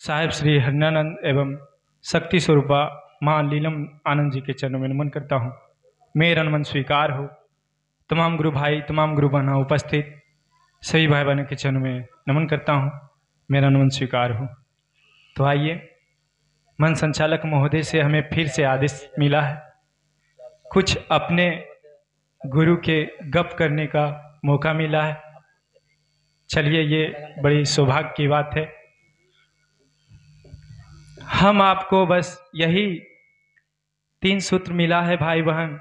साहेब श्री हरिनानंद एवं शक्ति स्वरूपा मां लीलम आनंद जी के चरणों में नमन करता हूँ। मेरा नमन स्वीकार हो। तमाम गुरु भाई, तमाम गुरु बहना उपस्थित सभी भाई बहनों के चरणों में नमन करता हूँ। मेरा नमन स्वीकार हो। तो आइए, मन संचालक महोदय से हमें फिर से आदेश मिला है, कुछ अपने गुरु के गप करने का मौका मिला है। चलिए, ये बड़ी सौभाग्य की बात है। हम आपको बस यही 3 सूत्र मिला है भाई बहन,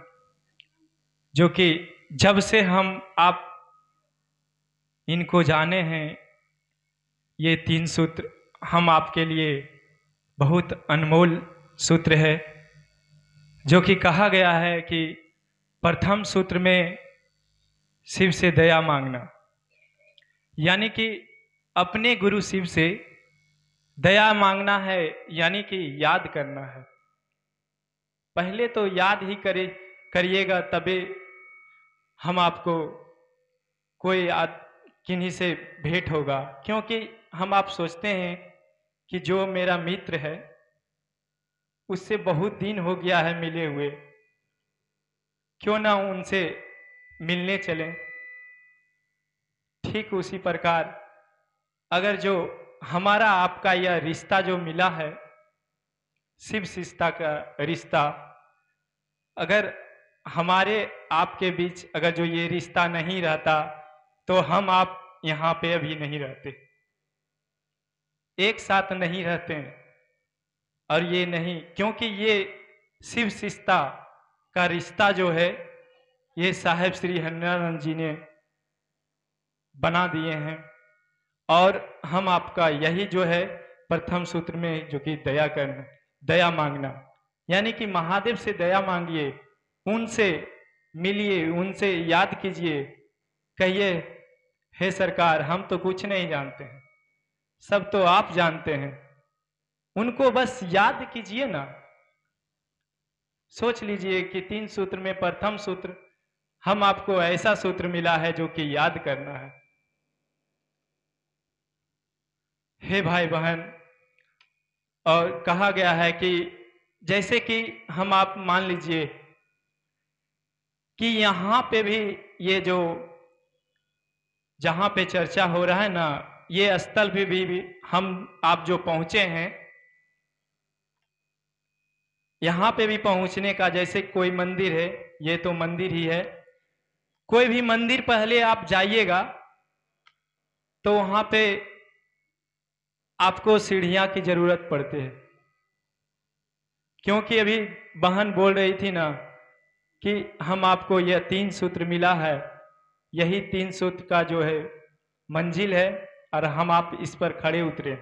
जो कि जब से हम आप इनको जाने हैं, ये 3 सूत्र हम आपके लिए बहुत अनमोल सूत्र है। जो कि कहा गया है कि प्रथम सूत्र में शिव से दया मांगना, यानी कि अपने गुरु शिव से दया मांगना है, यानी कि याद करना है। पहले तो याद ही करिएगा, तभी हम आपको कोई किन्हीं से भेंट होगा। क्योंकि हम आप सोचते हैं कि जो मेरा मित्र है उससे बहुत दिन हो गया है मिले हुए, क्यों ना उनसे मिलने चलें। ठीक उसी प्रकार अगर जो हमारा आपका यह रिश्ता जो मिला है, शिव शिष्टा का रिश्ता, अगर हमारे आपके बीच अगर जो ये रिश्ता नहीं रहता तो हम आप यहाँ पे अभी नहीं रहते, एक साथ नहीं रहते हैं। और ये नहीं, क्योंकि ये शिव शिष्टा का रिश्ता जो है ये साहेब श्री हरिनानंद जी ने बना दिए हैं। और हम आपका यही जो है प्रथम सूत्र में, जो कि दया करना, दया मांगना, यानी कि महादेव से दया मांगिए, उनसे मिलिए, उनसे याद कीजिए, कहिए हे सरकार, हम तो कुछ नहीं जानते हैं, सब तो आप जानते हैं। उनको बस याद कीजिए ना। सोच लीजिए कि 3 सूत्र में प्रथम सूत्र हम आपको ऐसा सूत्र मिला है जो कि याद करना है। हे भाई बहन, और कहा गया है कि जैसे कि हम आप मान लीजिए कि यहाँ पे भी ये जो जहाँ पे चर्चा हो रहा है ना, ये स्थल भी हम आप जो पहुंचे हैं, यहाँ पे भी पहुंचने का, जैसे कोई मंदिर है, ये तो मंदिर ही है। कोई भी मंदिर पहले आप जाइएगा तो वहां पे आपको सीढ़ियां की जरूरत पड़ती है। क्योंकि अभी बहन बोल रही थी ना कि हम आपको यह 3 सूत्र मिला है, यही 3 सूत्र का जो है मंजिल है, और हम आप इस पर खड़े उतरे।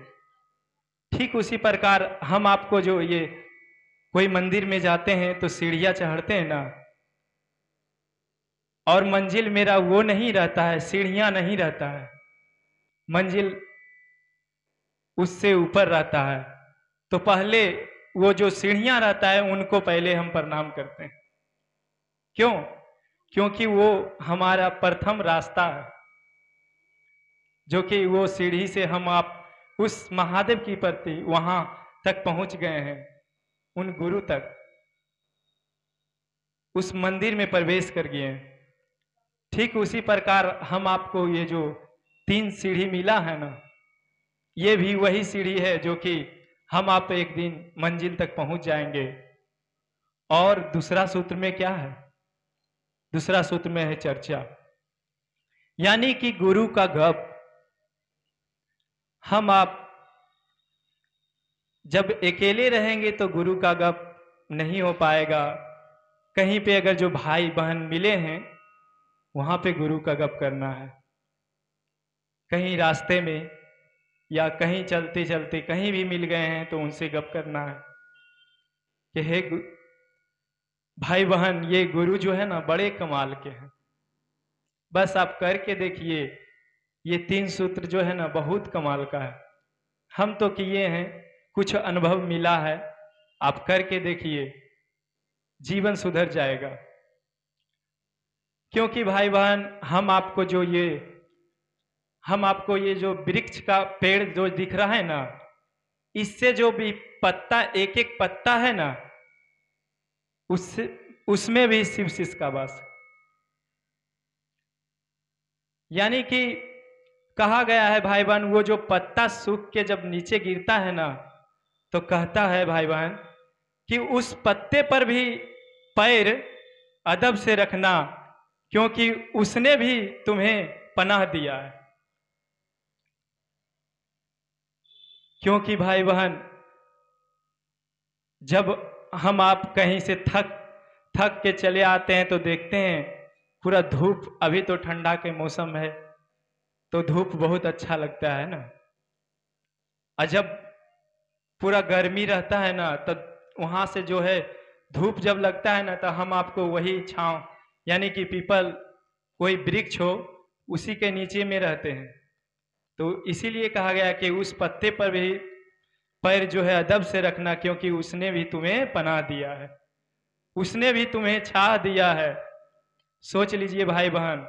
ठीक उसी प्रकार हम आपको जो ये कोई मंदिर में जाते हैं तो सीढ़ियां चढ़ते हैं ना, और मंजिल मेरा वो नहीं रहता है, सीढ़ियां नहीं रहता है, मंजिल उससे ऊपर रहता है। तो पहले वो जो सीढ़ियां रहता है उनको पहले हम प्रणाम करते हैं। क्यों? क्योंकि वो हमारा प्रथम रास्ता है, जो कि वो सीढ़ी से हम आप उस महादेव की प्रति वहां तक पहुंच गए हैं, उन गुरु तक, उस मंदिर में प्रवेश कर गए हैं। ठीक उसी प्रकार हम आपको ये जो 3 सीढ़ी मिला है ना, ये भी वही सीढ़ी है जो कि हम आप एक दिन मंजिल तक पहुंच जाएंगे। और दूसरा सूत्र में क्या है? दूसरा सूत्र में है चर्चा, यानी कि गुरु का गप। हम आप जब अकेले रहेंगे तो गुरु का गप नहीं हो पाएगा। कहीं पे अगर जो भाई बहन मिले हैं वहां पे गुरु का गप करना है। कहीं रास्ते में या कहीं चलते चलते कहीं भी मिल गए हैं तो उनसे गप करना है कि हे भाई बहन, ये गुरु जो है ना बड़े कमाल के हैं, बस आप करके देखिए। ये 3 सूत्र जो है ना बहुत कमाल का है, हम तो किए हैं, कुछ अनुभव मिला है, आप करके देखिए, जीवन सुधर जाएगा। क्योंकि भाई बहन, हम आपको ये जो वृक्ष का पेड़ जो दिख रहा है ना, इससे जो भी पत्ता, एक एक पत्ता है ना, उसमें भी शिव शिष्य का वास है। यानी कि कहा गया है भाई बहन, वो जो पत्ता सूख के जब नीचे गिरता है ना, तो कहता है भाई बहन कि उस पत्ते पर भी पैर अदब से रखना, क्योंकि उसने भी तुम्हें पनाह दिया है। क्योंकि भाई बहन, जब हम आप कहीं से थक थक के चले आते हैं तो देखते हैं पूरा धूप, अभी तो ठंडा के मौसम है तो धूप बहुत अच्छा लगता है ना। और जब पूरा गर्मी रहता है ना, तब वहां से जो है धूप जब लगता है ना, तो हम आपको वही छांव, यानी कि पीपल, कोई वृक्ष हो, उसी के नीचे में रहते हैं। तो इसीलिए कहा गया कि उस पत्ते पर भी पैर जो है अदब से रखना, क्योंकि उसने भी तुम्हें पनाह दिया है, उसने भी तुम्हें छाह दिया है। सोच लीजिए भाई बहन,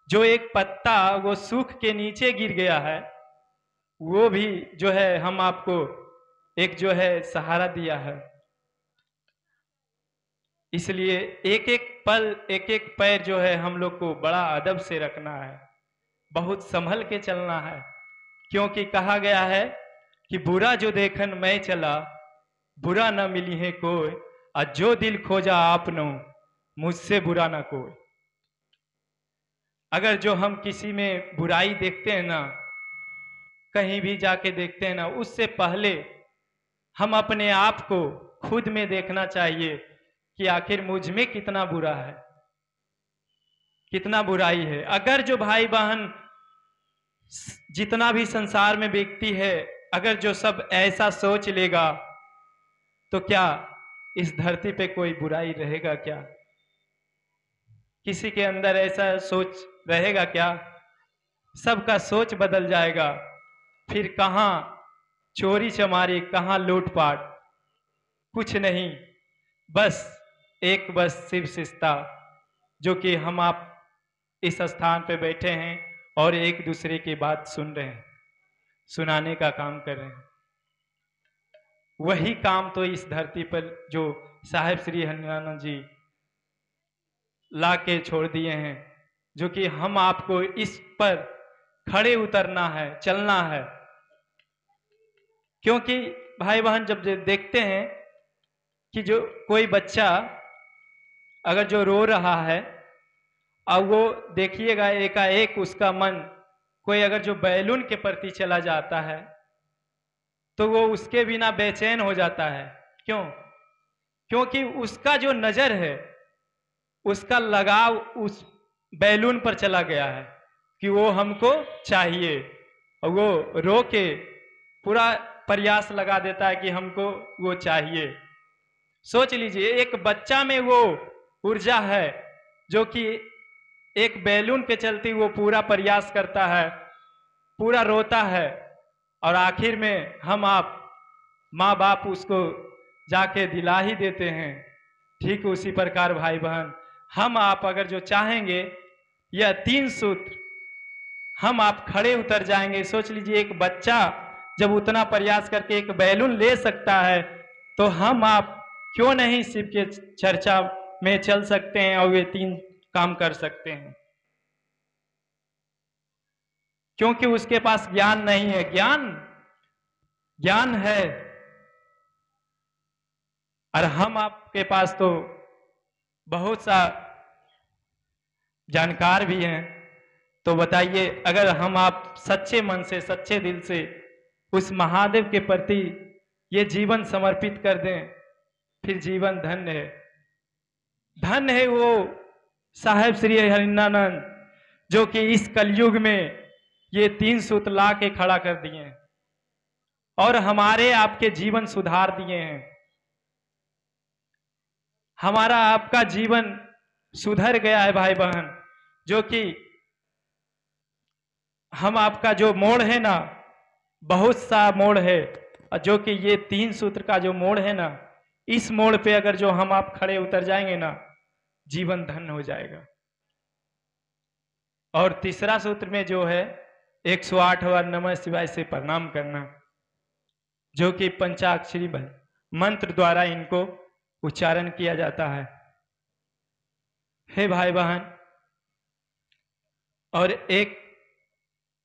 जो एक पत्ता वो सूख के नीचे गिर गया है, वो भी जो है हम आपको एक जो है सहारा दिया है। इसलिए एक एक पल, एक एक पैर जो है हम लोग को बड़ा अदब से रखना है, बहुत संभल के चलना है। क्योंकि कहा गया है कि बुरा जो देखन मैं चला, बुरा न मिली है कोई, और जो दिल खोजा आपनो, मुझसे बुरा ना कोई। अगर जो हम किसी में बुराई देखते हैं ना, कहीं भी जाके देखते हैं ना, उससे पहले हम अपने आप को खुद में देखना चाहिए कि आखिर मुझ में कितना बुरा है, कितना बुराई है। अगर जो भाई बहन, जितना भी संसार में व्यक्ति है, अगर जो सब ऐसा सोच लेगा, तो क्या इस धरती पे कोई बुराई रहेगा क्या? किसी के अंदर ऐसा सोच रहेगा क्या? सबका सोच बदल जाएगा। फिर कहाँ चोरी चमारी, कहाँ लूटपाट, कुछ नहीं। बस एक बस शिव शिष्टा, जो कि हम आप इस स्थान पे बैठे हैं और एक दूसरे की बात सुन रहे हैं, सुनाने का काम कर रहे हैं। वही काम तो इस धरती पर जो साहेब श्री हरिनानंद जी ला के छोड़ दिए हैं, जो कि हम आपको इस पर खड़े उतरना है, चलना है। क्योंकि भाई बहन, जब देखते हैं कि जो कोई बच्चा अगर जो रो रहा है, अब वो देखिएगा एकाएक उसका मन कोई अगर जो बैलून के प्रति चला जाता है, तो वो उसके बिना बेचैन हो जाता है। क्यों? क्योंकि उसका जो नजर है, उसका लगाव उस बैलून पर चला गया है कि वो हमको चाहिए, और वो रो के पूरा प्रयास लगा देता है कि हमको वो चाहिए। सोच लीजिए, एक बच्चा में वो ऊर्जा है जो कि एक बैलून के चलते वो पूरा प्रयास करता है, पूरा रोता है, और आखिर में हम आप माँ बाप उसको जाके दिला ही देते हैं। ठीक उसी प्रकार भाई बहन, हम आप अगर जो चाहेंगे, यह 3 सूत्र हम आप खड़े उतर जाएंगे। सोच लीजिए, एक बच्चा जब उतना प्रयास करके एक बैलून ले सकता है, तो हम आप क्यों नहीं शिव के चर्चा में चल सकते हैं और वे 3 काम कर सकते हैं? क्योंकि उसके पास ज्ञान नहीं है। ज्ञान ज्ञान है, और हम आपके पास तो बहुत सा जानकार भी हैं। तो बताइए, अगर हम आप सच्चे मन से, सच्चे दिल से उस महादेव के प्रति ये जीवन समर्पित कर दें, फिर जीवन धन्य है। धन्य है वो साहेब श्री हरिनानंद, जो कि इस कलयुग में ये 3 सूत्र ला के खड़ा कर दिए हैं और हमारे आपके जीवन सुधार दिए हैं। हमारा आपका जीवन सुधर गया है भाई बहन, जो कि हम आपका जो मोड़ है ना, बहुत सा मोड़ है, और जो कि ये 3 सूत्र का जो मोड़ है ना, इस मोड़ पे अगर जो हम आप खड़े उतर जाएंगे ना, जीवन धन्य हो जाएगा। और तीसरा सूत्र में जो है 108 बार नमः शिवाय से प्रणाम करना। जो कि पंचाक्षरी मंत्र द्वारा इनको उच्चारण किया जाता है। हे भाई बहन, और एक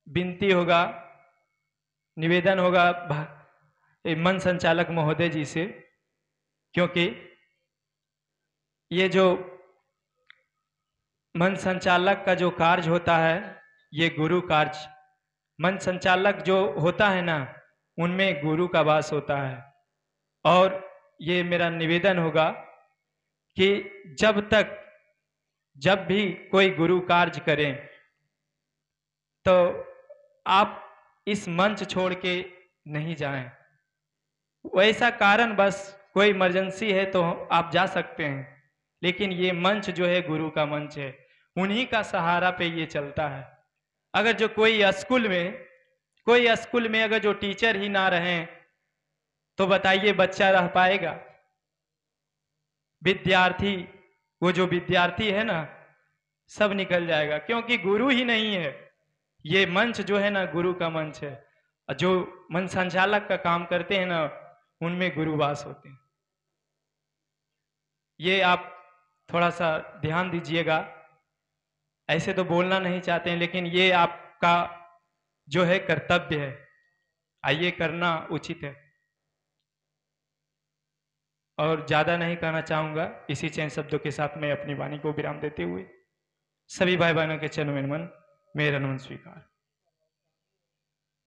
विनती होगा, निवेदन होगा मन संचालक महोदय जी से, क्योंकि ये जो मन संचालक का जो कार्य होता है, ये गुरु कार्य, मन संचालक जो होता है ना, उनमें गुरु का वास होता है। और ये मेरा निवेदन होगा कि जब भी कोई गुरु कार्य करें तो आप इस मंच छोड़ के नहीं जाएं। वैसा कारण बस कोई इमरजेंसी है तो आप जा सकते हैं, लेकिन ये मंच जो है गुरु का मंच है, उन्हीं का सहारा पे ये चलता है। अगर जो कोई स्कूल में अगर जो टीचर ही ना रहे तो बताइए बच्चा रह पाएगा? विद्यार्थी, वो जो विद्यार्थी है ना, सब निकल जाएगा, क्योंकि गुरु ही नहीं है। ये मंच जो है ना, गुरु का मंच है। जो मन संचालक का काम करते हैं ना, उनमें गुरुवास होते हैं। ये आप थोड़ा सा ध्यान दीजिएगा। ऐसे तो बोलना नहीं चाहते हैं, लेकिन ये आपका जो है कर्तव्य है, आइए करना उचित है। और ज्यादा नहीं कहना चाहूंगा, इसी चैन शब्दों के साथ मैं अपनी वाणी को विराम देते हुए सभी भाई बहनों के चरणों में नमन, मेरा नमन स्वीकार।